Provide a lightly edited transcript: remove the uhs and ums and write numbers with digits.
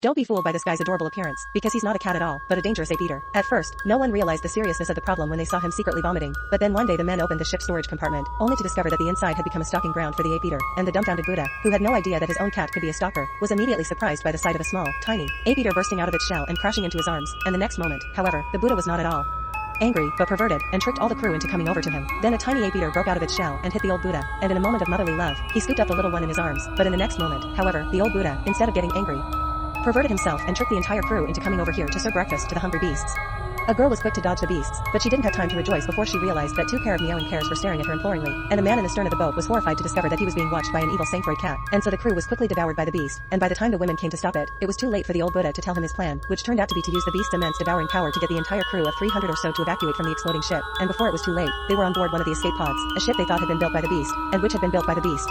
Don't be fooled by this guy's adorable appearance, because he's not a cat at all, but a dangerous ape-eater. At first, no one realized the seriousness of the problem when they saw him secretly vomiting, but then one day the men opened the ship's storage compartment, only to discover that the inside had become a stalking ground for the ape-eater, and the dumbfounded Buddha, who had no idea that his own cat could be a stalker, was immediately surprised by the sight of a small, tiny, ape-eater bursting out of its shell and crashing into his arms, and the next moment, however, the Buddha was not at all angry, but perverted, and tricked all the crew into coming over to him. Then a tiny ape-eater broke out of its shell and hit the old Buddha, and in a moment of motherly love, he scooped up the little one in his arms, but in the next moment, however, the old Buddha, instead of getting angry, perverted himself and tricked the entire crew into coming over here to serve breakfast to the hungry beasts. A girl was quick to dodge the beasts, but she didn't have time to rejoice before she realized that two pair of meowing pears were staring at her imploringly, and a man in the stern of the boat was horrified to discover that he was being watched by an evil sanctuary cat, and so the crew was quickly devoured by the beast, and by the time the women came to stop it, it was too late for the old Buddha to tell him his plan, which turned out to be to use the beast's immense devouring power to get the entire crew of 300 or so to evacuate from the exploding ship, and before it was too late, they were on board one of the escape pods, a ship they thought had been built by the beast, and which had been built by the beast.